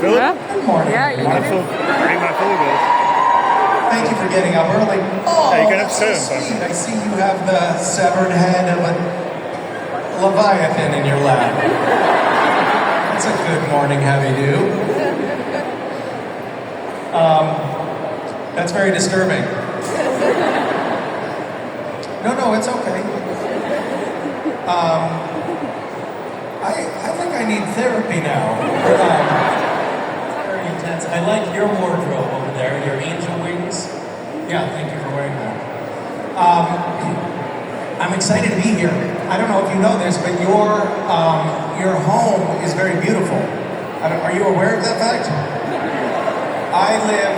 Philip? Good morning. Yeah, you My did phone. Read my photos. Thank you for getting up early. Oh, Hey, you can that's so have seven, sweet. I see you have the severed head of a leviathan in your lap. That's a good morning, have-you-do. That's very disturbing. No, it's okay. I think I need therapy now. Very intense. I like your wardrobe over there, your angel wings. Yeah, thank you for wearing that. I'm excited to be here. I don't know if you know this, but your home is very beautiful. Are you aware of that fact? I live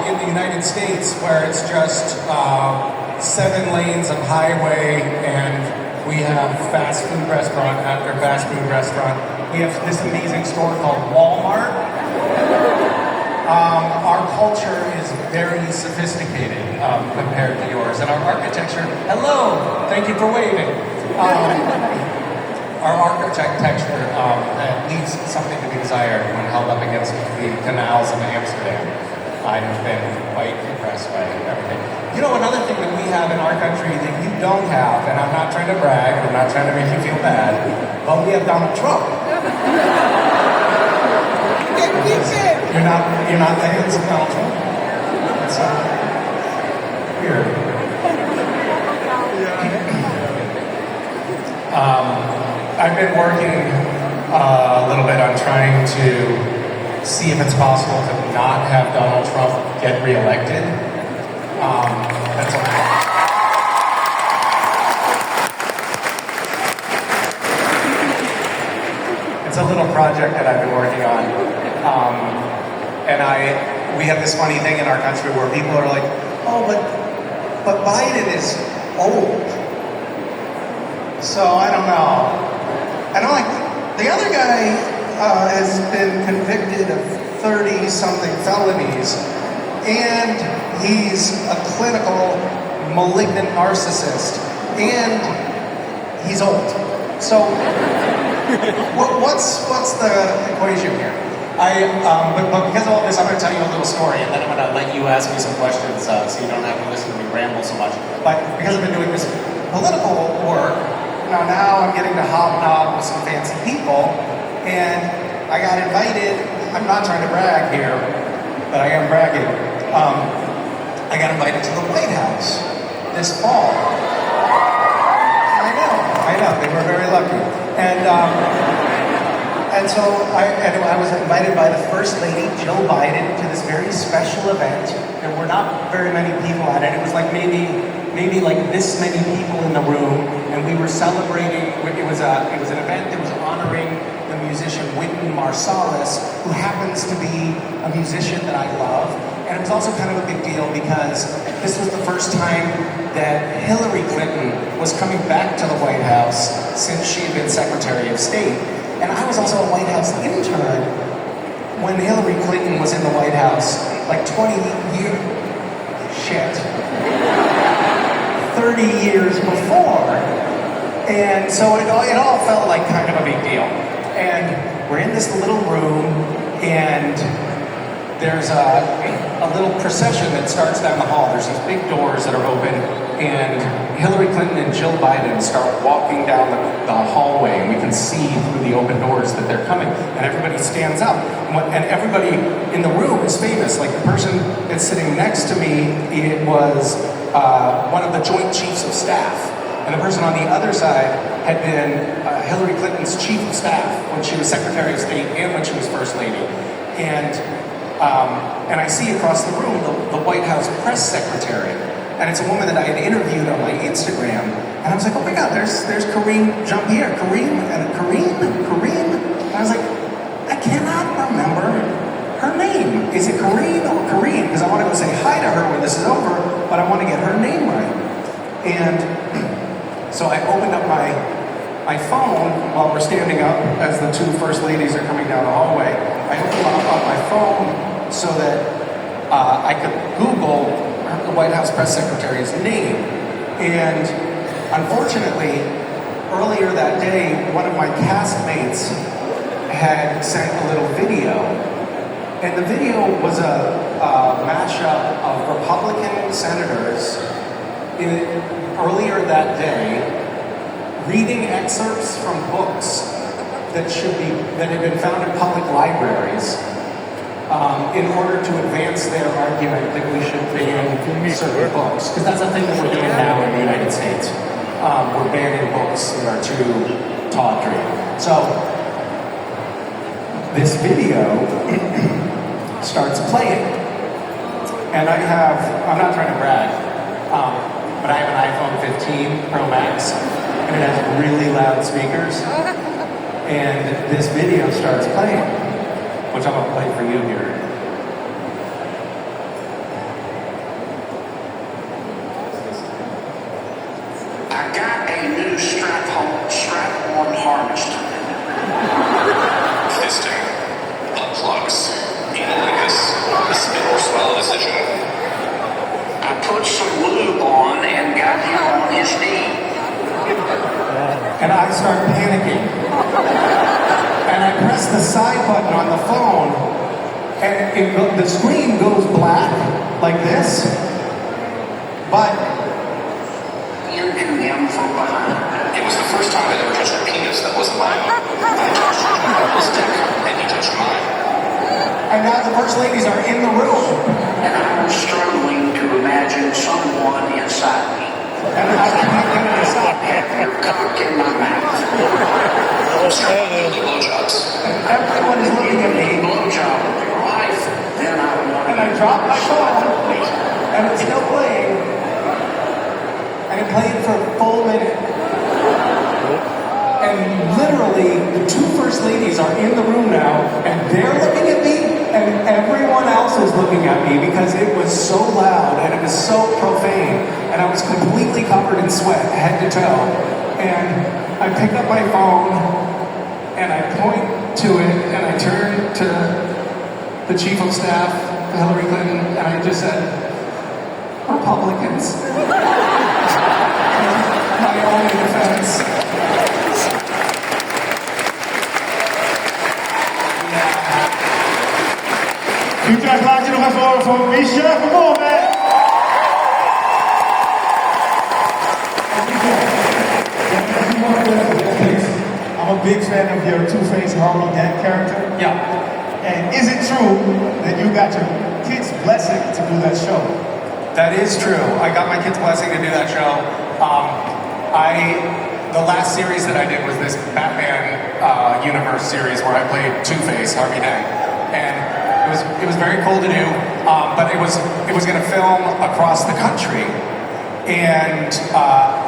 in the United States, where it's just 7 lanes of highway, and we have fast food restaurant after fast food restaurant. We have this amazing store called Walmart. Our culture is very sophisticated compared to yours, and our architecture. Hello, thank you for waving. Our architecture leaves something to be desired when held up against the canals of Amsterdam. I've been quite impressed by everything. You know, another thing that we have in our country that you don't have, and I'm not trying to brag, I'm not trying to make you feel bad, but we have Donald Trump. You're not fans of Donald Trump? That's weird. I've been working a little bit on trying to see if it's possible to not have Donald Trump get reelected. That's all. It's a little project that I've been working on. And we have this funny thing in our country where people are like, oh, but Biden is old. So I don't know. And I'm like, the other guy has been convicted of 30-something felonies, and he's a clinical malignant narcissist, and he's old. So what's the equation here? But because of all this, I'm going to tell you a little story, and then I'm going to let you ask me some questions so you don't have to listen to me ramble so much. But because I've been doing this political work, now I'm getting to hobnob with some fancy people, and I got invited. I'm not trying to brag here, but I am bragging. I got invited to the White House this fall. I know, they were very lucky. And so I was invited by the First Lady, Jill Biden, to this very special event. There were not very many people at it. It was like maybe like this many people in the room, and we were celebrating. It was an event that was honoring the musician Wynton Marsalis, who happens to be a musician that I love. And it was also kind of a big deal because this was the first time that Hillary Clinton was coming back to the White House since she had been Secretary of State. And I was also a White House intern when Hillary Clinton was in the White House, like 30 years before. And so it all felt like kind of a big deal. And we're in this little room, and there's a little procession that starts down the hall. There's these big doors that are open, and Hillary Clinton and Jill Biden start walking down the hallway, and we can see through the open doors that they're coming, and everybody stands up. And everybody in the room is famous. Like the person that's sitting next to me, it was one of the Joint Chiefs of Staff. And the person on the other side had been Hillary Clinton's Chief of Staff when she was Secretary of State and when she was First Lady. And I see across the room the White House press secretary. And it's a woman that I had interviewed on my Instagram. And I was like, oh my God, there's Kareem Jean-Pierre. Kareem. And I was like, I cannot remember her name. Is it Kareem or Kareem? Because I want to go say hi to her when this is over, but I want to get her name right. And so I opened up my phone while we're standing up as the two First Ladies are coming down the hallway. I opened up my phone so that I could Google the White House press secretary's name. And unfortunately, earlier that day, one of my castmates had sent a little video And the video was a mashup of Republican senators earlier that day reading excerpts from books that had been found in public libraries in order to advance their argument that we should ban certain books. Because that's a thing that we're doing now in the United States. We're banning books that are too tawdry. So this video starts playing. And I'm not trying to brag, but I have an iPhone 15 Pro Max, and it has really loud speakers. And this video starts playing, which I'm gonna play for you here. I got a new strap-on harness. Fisting, butt plugs, anilingus, spinal swell decision. I put some lube on and got him on his knee. And I start panicking. And I press the side button on the phone, and the screen goes black, like this, but into him from behind. It was the first time I'd ever touched a penis that wasn't mine. I touched his dick, and he touched mine. and now the first ladies are in the room. And I was struggling to imagine someone inside me. And I can't get it to stop. Your cock in my mouth. Blowjobs. And everyone is looking at me, Blowjob of your life. Then I wanted and I drop my phone, and it's still playing. And it played for a full minute. And literally, the two first ladies are in the room now, and they're looking at me, and everyone else is looking at me because it was so loud and it was so profane, and I was completely covered in sweat, head to toe. And I pick up my phone, and I point to it, and I turn to the chief of staff, Hillary Clinton, and I just said, Republicans. My only defense. Utrecht, laat je nog even horen voor Misha. Come on, man. I'm a big fan of your Two-Face Harley Dent character. Yeah. And is it true that you got your kid's blessing to do that show? That is true. I got my kid's blessing to do that show. The last series that I did was this Batman universe series where I played Two-Face, Harvey Dent, and it was very cool to do. But it was going to film across the country, and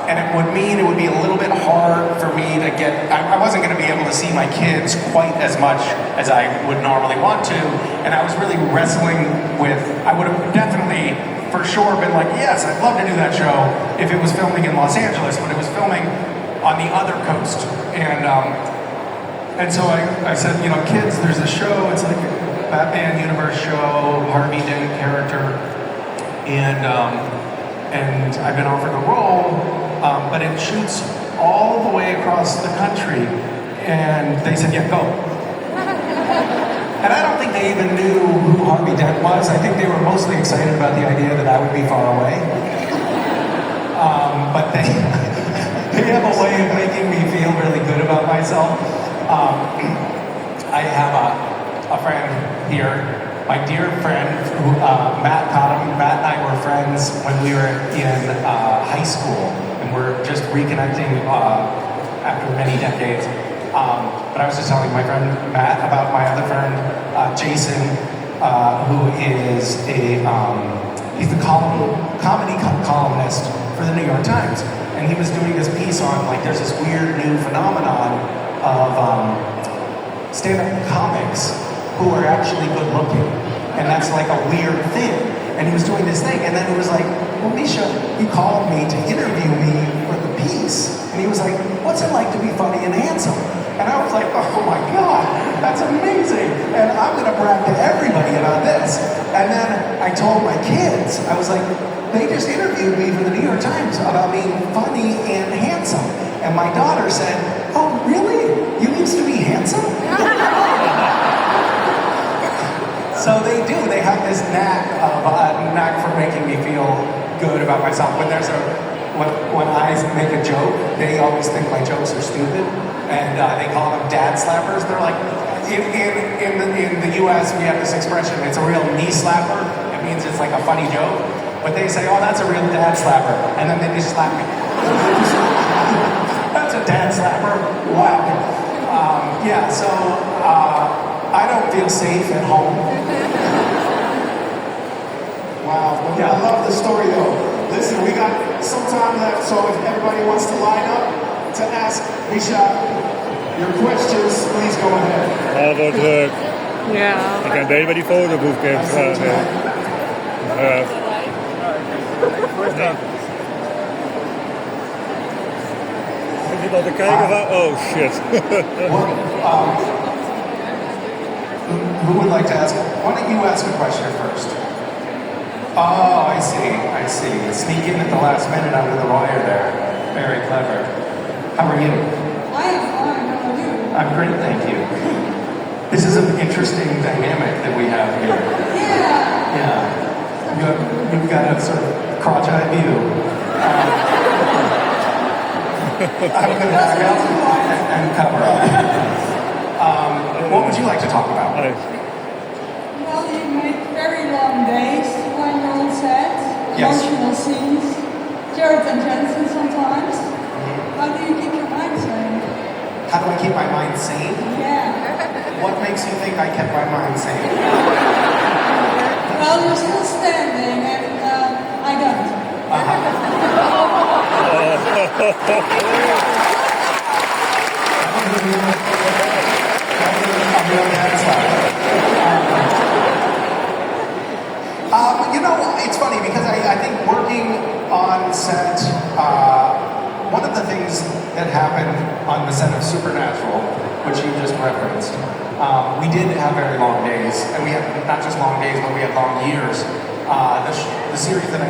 it would mean it would be a little bit hard for me to get. I wasn't going to be able to see my kids quite as much as I would normally want to, and I was really wrestling with. I would have definitely, for sure, been like, yes, I'd love to do that show if it was filming in Los Angeles, but it was filming on the other coast, and so I said, you know, kids, there's a show. It's like a Batman universe show, Harvey Dent character, and I've been offered the role, but it shoots all the way across the country, and they said, yeah, go. And I don't think they even knew who Harvey Dent was. I think they were mostly excited about the idea that I would be far away. But they have a way of making me feel really good about myself. I have a friend here, my dear friend, who, Matt Cottom. Matt and I were friends when we were in high school, and we're just reconnecting after many decades. But I was just telling my friend Matt about my other friend, Jason, who is he's the comedy columnist for the New York Times. And he was doing this piece on, like, there's this weird new phenomenon of stand-up comics who are actually good looking. And that's like a weird thing. And he was doing this thing, and then he was like, well, Misha, he called me to interview me for the piece. And he was like, what's it like to be funny and handsome? And I was like, oh my God, that's amazing. And I'm gonna brag to everybody about this. And then I told my kids, I was like, they just interviewed me for the New York Times about being funny and handsome. And my daughter said, oh really? You used to be handsome? So making me feel good about myself. When I make a joke, they always think my jokes are stupid, and they call them dad slappers. They're like, in the U.S. we have this expression. It's a real knee slapper. It means it's like a funny joke, but they say, "Oh, that's a real dad slapper," and then they just slap me. That's a dad slapper. Wow. Yeah. So I don't feel safe at home. Wow, well, I love the story though. Listen, we got some time left, so if everybody wants to line up to ask Misha your questions, please go ahead. Dat wordt leuk. Ja. Ik kan beter bij die fotoboek vragen. Ik zit al te kijken van, oh shit. Who would like to ask? Why don't you ask a question first? Oh, I see. Sneak in at the last minute under the wire there. Very clever. How are you? I am fine. How are you? I'm great, thank you. This is an interesting dynamic that we have here. Yeah. Yeah. You've got a sort of crotch-eye view. I'm going to back up and cover up. What would you like to talk about? Well, you make very long days when you're on set. Yes. Emotional scenes. Jared and Jensen sometimes. How do you keep your mind sane? How do I keep my mind sane? Yeah. What makes you think I kept my mind sane? Well, you're still standing and I don't. It's funny because I think working on set, one of the things that happened on the set of Supernatural, which you just referenced, we did have very long days, and we had not just long days, but we had long years. The series that I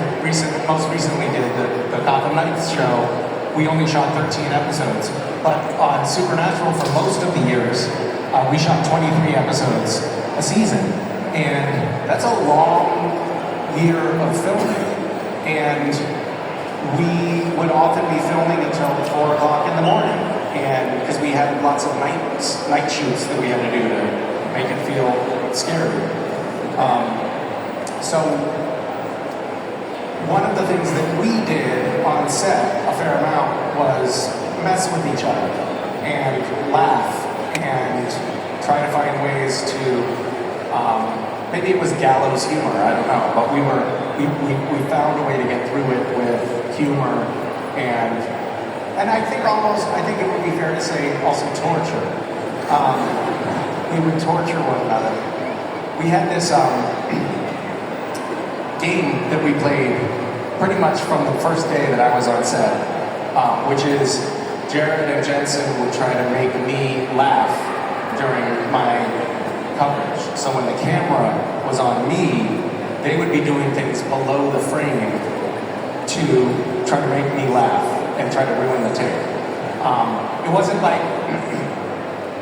most recently did, the Gotham Knights show, we only shot 13 episodes. But on Supernatural, for most of the years, we shot 23 episodes a season. And that's a long year of filming. And we would often be filming until 4 o'clock in the morning. And because we had lots of night shoots that we had to do to make it feel scary. So one of the things that we did on set a fair amount was mess with each other and laugh and try to find ways to, maybe it was gallows humor, I don't know, but we found a way to get through it with humor and I think it would be fair to say also torture. We would torture one another. We had this game that we played pretty much from the first day that I was on set, which is Jared and Jensen would try to make me laugh during my coverage. So when the camera was on me, they would be doing things below the frame to try to make me laugh and try to ruin the take. It wasn't like,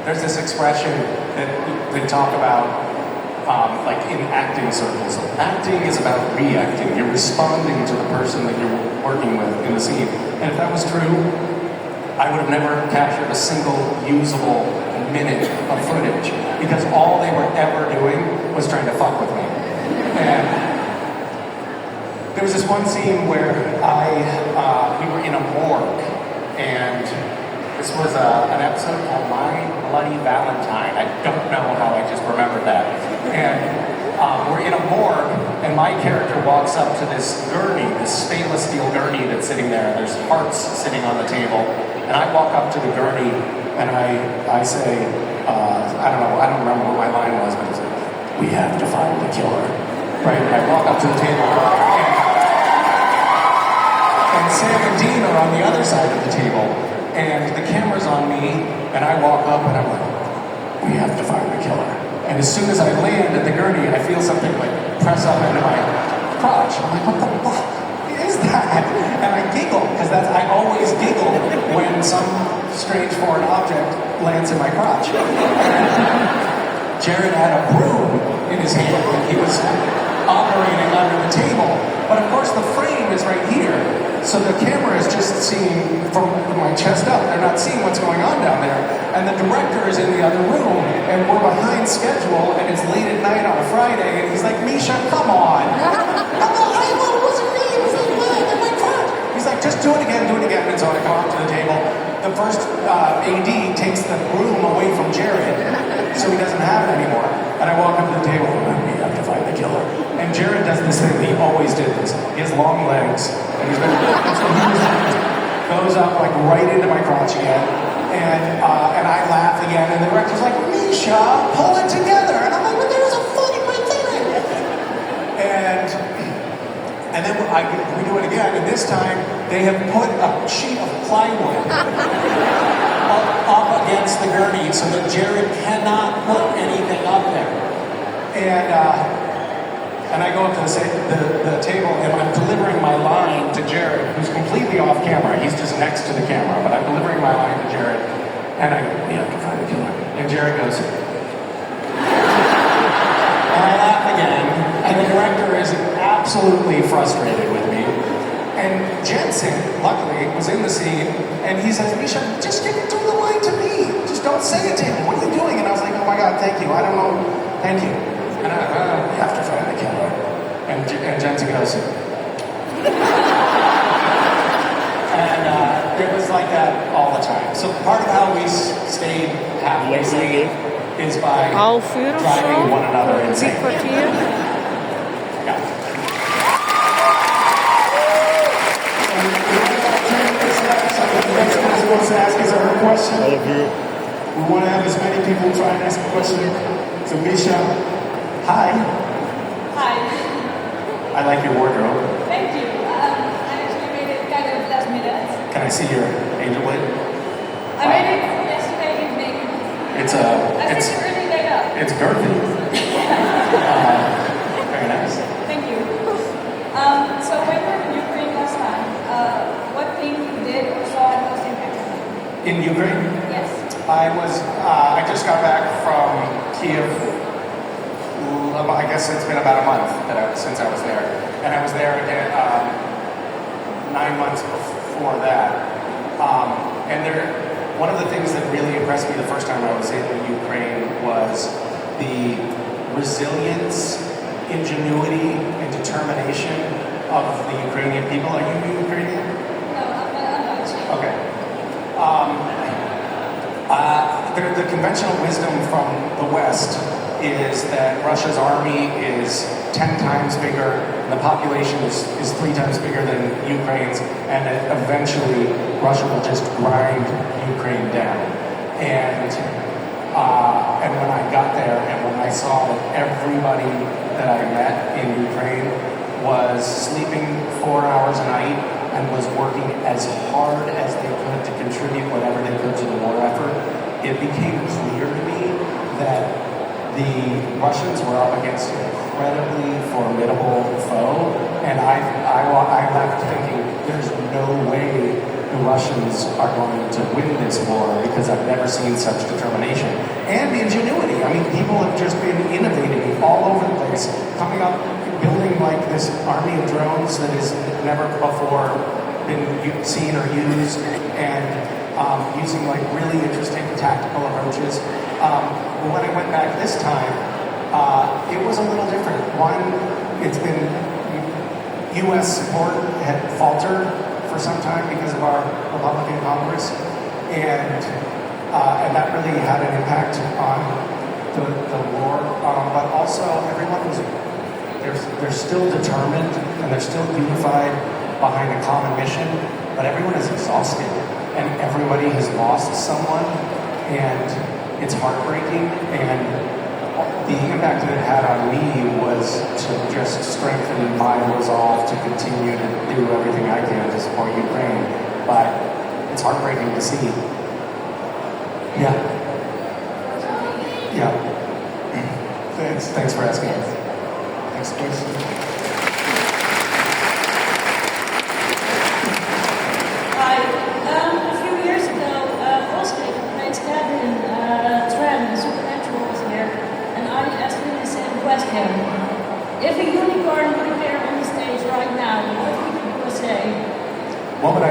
there's this expression that they talk about like in acting circles. Acting is about reacting. You're responding to the person that you're working with in the scene. And if that was true, I would have never captured a single usable minute of footage because all they were ever doing was trying to fuck with me. And there was this one scene where we were in a morgue, and this was an episode called My Bloody Valentine. I don't know how I just remembered that. And we're in a morgue, and my character walks up to this gurney, this stainless steel gurney that's sitting there. There's hearts sitting on the table. And I walk up to the gurney, and I say, I don't remember what my line was, but it's like, "We have to find the killer." Right? And I walk up to the table, and Sam and Dean are on the other side of the table, and the camera's on me, and I walk up, and I'm like, "We have to find the killer." And as soon as I land at the gurney, I feel something like press up into my crotch. I'm like, "What the fuck is that?" And I giggle, because I always giggle when some strange foreign object lands in my crotch. Jared had a broom in his hand. He was operating under the table. But of course, the frame is right here. So the camera is just seeing from my chest up. They're not seeing what's going on down there. And the director is in the other room, and we're behind schedule, and it's late at night on a Friday, and he's like, Misha, come on. I'm like, hey, well, it wasn't me. It was like, man, in my front. He's like, just do it again, do it again. And so I come up to the table. The first AD takes the broom away from Jared, so he doesn't have it anymore. And I walk up to the table, and we have to find the killer. And Jared does this thing, he always did this. He has long legs, and he's been, so he just goes up like right into my crotch again, and I laugh again, and the director's like, Misha, pull it together. And I'm like, well, there's a foot in my thing. And then we do it again, and this time they have put a sheet of plywood up against the gurney so that Jared cannot put anything up there. And I go up to the table, and I'm delivering my line to Jared, who's completely off camera. He's just next to the camera, but I'm delivering my line to Jared, and I go, we have to find the killer. And Jared goes, and I laugh again, and the director is absolutely frustrated with me. And Jensen, luckily, was in the scene, and he says, Misha, just give the line to me. Just don't say it to him. What are you doing? And I was like, oh my God, thank you. I don't know. Thank you. And I have to find the killer. And Jensen goes, and it was like that all the time. So part of how we stayed halfway sane is by half uur of driving zo, one another drie insane. kwartier. Yeah. Who wants to ask us a question? Half uur. We want to have as many people try and ask a question to Misha. Hi. Hi. I like your wardrobe. Thank you. I actually made it kind of last minute. Can I see your angel lid? I made it yesterday evening. It's I picked it really late up. it's girthy. Very nice. Thank you. So when we were in Ukraine last time, what thing you did or saw had most impact on you? In Ukraine, Yes. I just got back from Kiev. I guess it's been about a month since I was there, and I was there again 9 months before that. And one of the things that really impressed me the first time I was in Ukraine was the resilience, ingenuity, and determination of the Ukrainian people. Are you Ukrainian? No, I'm not. Okay. The conventional wisdom from the West is that Russia's army is 10 times bigger, and the population is 3 times bigger than Ukraine's, and that eventually Russia will just grind Ukraine down. And when I got there, and when I saw that everybody that I met in Ukraine was sleeping 4 hours a night and was working as hard as they could to contribute whatever they could to the war effort, it became clear to me that the Russians were up against an incredibly formidable foe, and I left thinking, there's no way the Russians are going to win this war, because I've never seen such determination. And ingenuity. I mean, people have just been innovating all over the place, coming up, building like this army of drones that has never before been seen or used, and using like really interesting tactical approaches. When I went back this time, it was a little different. One, it's been U.S. support had faltered for some time because of our Republican Congress, and that really had an impact on the war. But also, everyone was they're still determined and they're still unified behind a common mission. But everyone is exhausted, and everybody has lost someone, and it's heartbreaking. And the impact that it had on me was to just strengthen my resolve to continue to do everything I can to support Ukraine. But it's heartbreaking to see. Yeah. Yeah. Thanks for asking. Next question. Hi. A few years ago, Oscar played Gavin Tran, Supernatural was here, and I asked him the same question. If a unicorn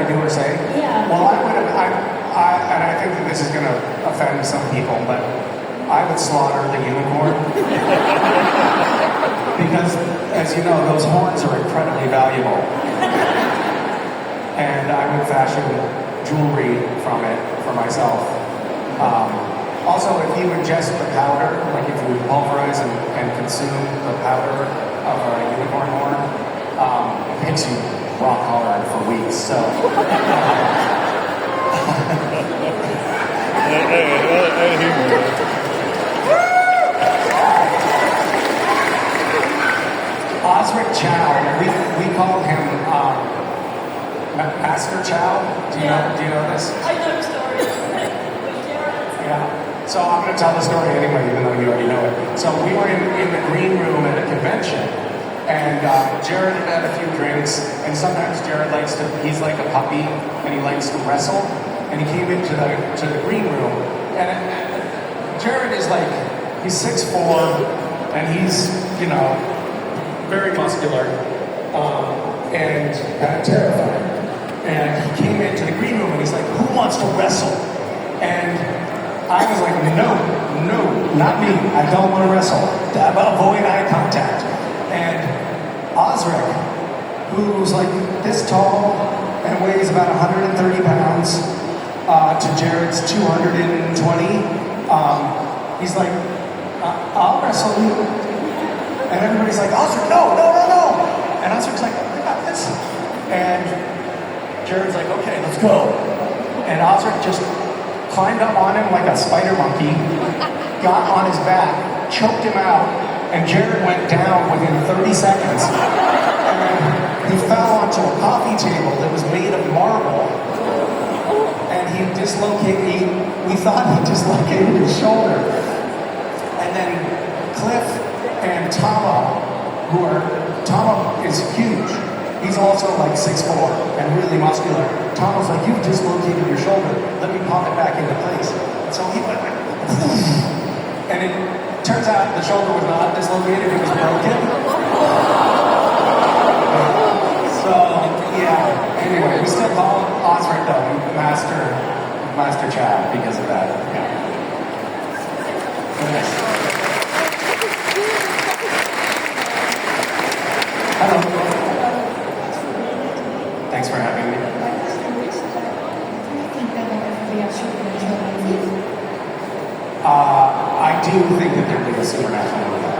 I do or say? Yeah. Well, and I think that this is going to offend some people, but I would slaughter the unicorn. Because, as you know, those horns are incredibly valuable. And I would fashion jewelry from it for myself. Also, if you ingest the powder, like if you pulverize and consume the powder of a unicorn horn, it makes you rock hard for weeks. So, Osric Chow, we call him Master Chow. Do you know this? I know the story. Yeah. So I'm going to tell the story anyway, even though you already know it. So we were in the green room at a convention, and Jared had had a few drinks, and sometimes Jared likes to, he's like a puppy, and he likes to wrestle, and he came into the green room, and Jared is like, he's 6'4", and he's, you know, very muscular, and terrifying. And he came into the green room, and he's like, who wants to wrestle? And I was like, no, not me. I don't want to wrestle. Avoid eye contact. And Osric, who's like this tall and weighs about 130 pounds to Jared's 220, he's like, I'll wrestle you. And everybody's like, Osric, no. And Osric's like, I got this. And Jared's like, okay, let's go. And Osric just climbed up on him like a spider monkey, got on his back, choked him out, and Jared went down within 30 seconds. And he fell onto a coffee table that was made of marble, and we thought he dislocated his shoulder. And then Cliff and Tama is huge. He's also like 6'4" and really muscular. Tom was like, you've dislocated your shoulder. Let me pop it back into place. So he went like, and it turns out the shoulder was not dislocated, it was broken. So, yeah. Anyway, we still call Osric though Master Chow because of that. Yeah. Hello. Thanks for having me. I do think that there will be a supernatural movie.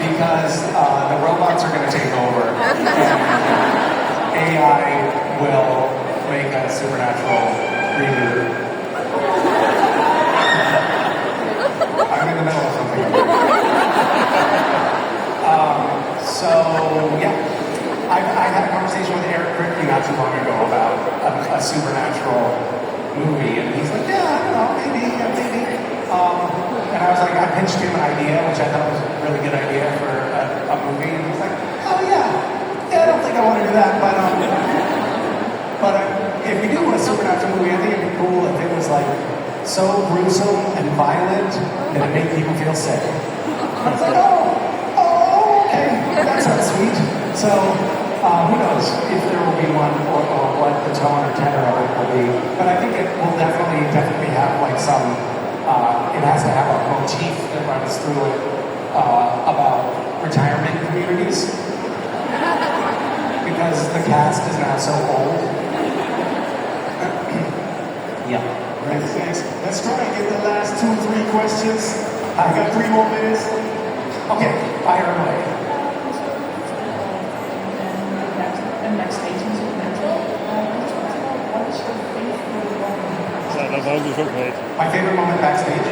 Because the robots are going to take over, and AI will make a supernatural reboot. I'm in the middle of something. So, yeah, I had a conversation with Eric Crickey not too long ago about a supernatural movie, and he's like, yeah, I don't know, maybe. And I was like, I pitched him an idea, which I thought was a really good idea for a movie, and he's like, oh yeah, I don't think I want to do that, but if we do a supernatural movie, I think it'd be cool if it was like so gruesome and violent that it made people feel sick. I was like, okay, that sounds sweet. So, who knows if there will be one or what the tone or tenor of it will be. But I think it will definitely have like some, it has to have a motif that runs through it about retirement communities. Because the cast is now so old. Yeah. Right, thanks. Let's try and get the last 2-3 questions. I got 3 more minutes. Okay, fire away. My favorite moment backstage?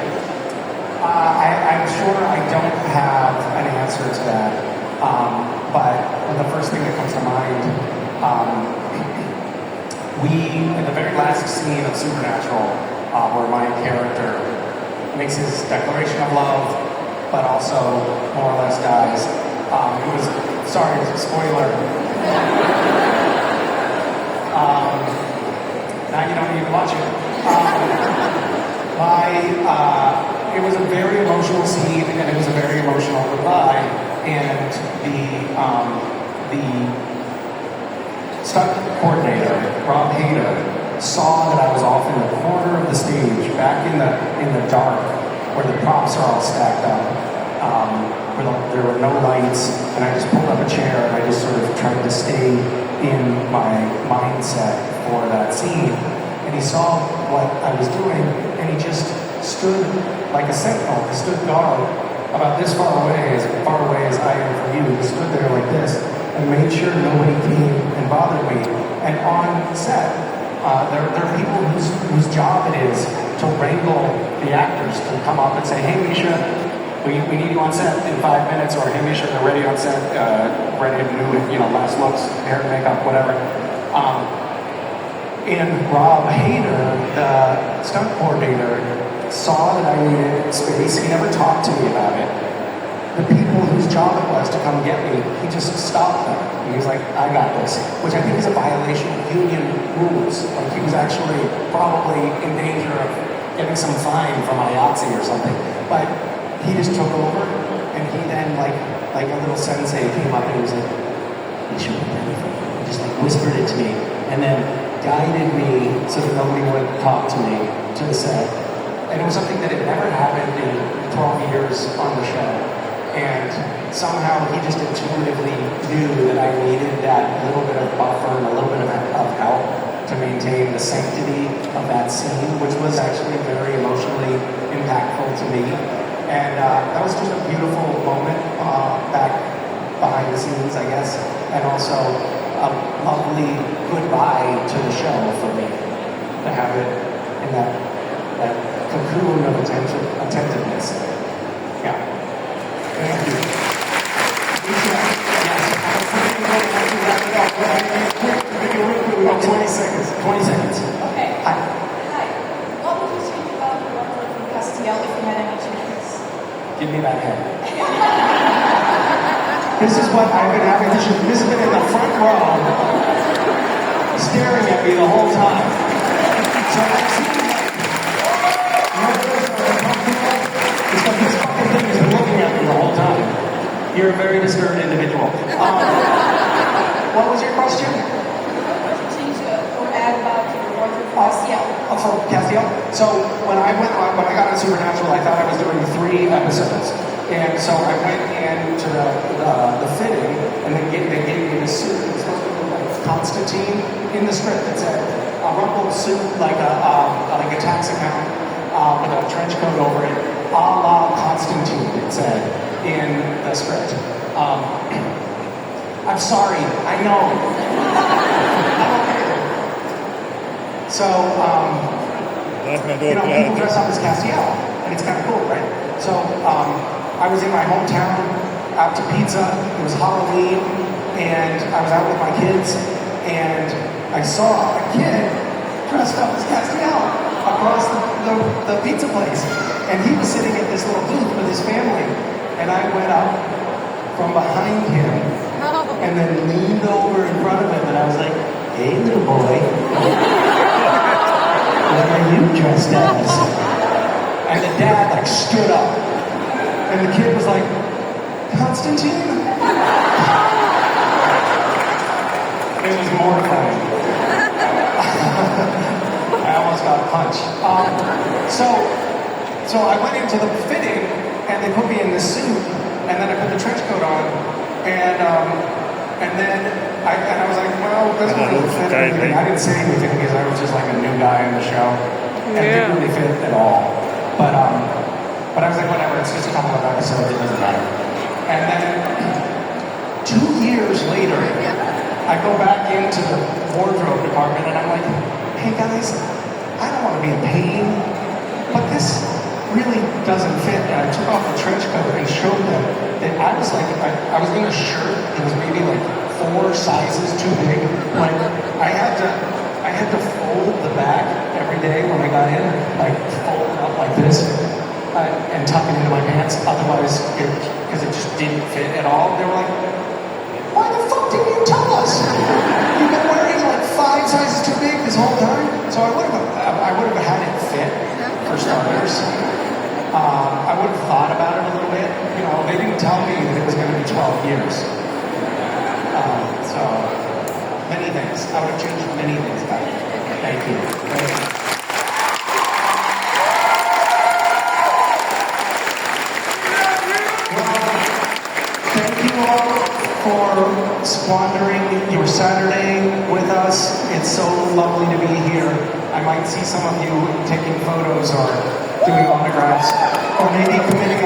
I'm sure I don't have an answer to that, but the first thing that comes to mind, in the very last scene of Supernatural, where my character makes his declaration of love, but also more or less dies, it was, sorry, spoiler. Now you don't need to watch it. It was a very emotional scene, and it was a very emotional goodbye, and the stunt coordinator, Rob Hader, saw that I was off in the corner of the stage, back in the dark, where the props are all stacked up, where there were no lights, and I just pulled up a chair and I just sort of tried to stay in my mindset for that scene. And he saw what I was doing, and he just stood like a sentinel. He stood guard about this far away as I am from you. He stood there like this and made sure nobody came and bothered me. And on set, there are people whose job it is to wrangle the actors to come up and say, hey, Misha, we need you on set in 5 minutes, or hey, Misha, they're ready on set, ready to do, last looks, hair and makeup, whatever. And Rob Hader, the stunt coordinator, saw that I needed space. He never talked to me about it. The people whose job it was to come get me, he just stopped them. He was like, I got this, which I think is a violation of union rules. Like, he was actually probably in danger of getting some fine from IATSE or something. But he just took over, and he then, like a little sensei, came up and he was like, you should be ready for it. He just whispered it to me, and then guided me so that nobody would talk to me to the set. And it was something that had never happened in 12 years on the show. And somehow he just intuitively knew that I needed that little bit of buffer and a little bit of help to maintain the sanctity of that scene, which was actually very emotionally impactful to me. And that was just a beautiful moment back behind the scenes, I guess, and also a lovely goodbye to the show for me, to have it in that cocoon of attentiveness. Yeah. Thank you. Misha, yes. We got 20 seconds. 20 seconds. Okay. Hi. Hi. What would you think about the wardrobe from Castiel if you had any chance? Give me that head. This is what I've been having to shoot. This has been in the front row, staring at me the whole time. So I've seen it's like this fucking thing has been looking at me the whole time. You're a very disturbed individual. What was your question? What would you change or add about your wardrobe from Castiel? From Castiel. So when I got on Supernatural, I thought I was doing 3 episodes, and so I went into the fitting, and they gave me this suit. It was supposed to look like Constantine in the script. It said a rumpled suit, like a tax account, with a trench coat over it, a la Constantine. It said in the script. I'm sorry. I know. So, people dress up as Castiel, and it's kind of cool, right? So, I was in my hometown, out to pizza. It was Halloween, and I was out with my kids, and I saw a kid dressed up as Castiel across the pizza place, and he was sitting at this little booth with his family, and I went up from behind him, and then leaned over in front of him, and I was like, hey, little boy. What are you dressed as? And the dad stood up, and the kid was like, Constantine? It was mortifying. I almost got punched. So I went into the fitting, and they put me in this suit, and then I put the trench coat on, and then I was like, well, it doesn't really fit anything. I didn't say anything because I was just like a new guy in the show. And it didn't really fit at all. But I was like, whatever, it's just a couple of episodes, it doesn't matter. And then 2 years later, I go back into the wardrobe department and I'm like, hey guys, I don't want to be a pain, but this really doesn't fit. And I took off the trench coat and showed them that I was in a shirt that was maybe 4 sizes too big. Like, I had to fold the back every day when I got in, fold it up like this, and tuck it into my pants. Otherwise, because it just didn't fit at all. They were like, why the fuck didn't you tell us? You've been wearing 5 sizes too big this whole time. So I would have had it fit, for starters. I would have thought about it a little bit. They didn't tell me that it was going to be 12 years. I would have changed many things about it. Thank you. Thank you. Thank you all for squandering your Saturday with us. It's so lovely to be here. I might see some of you taking photos or doing autographs, or maybe committing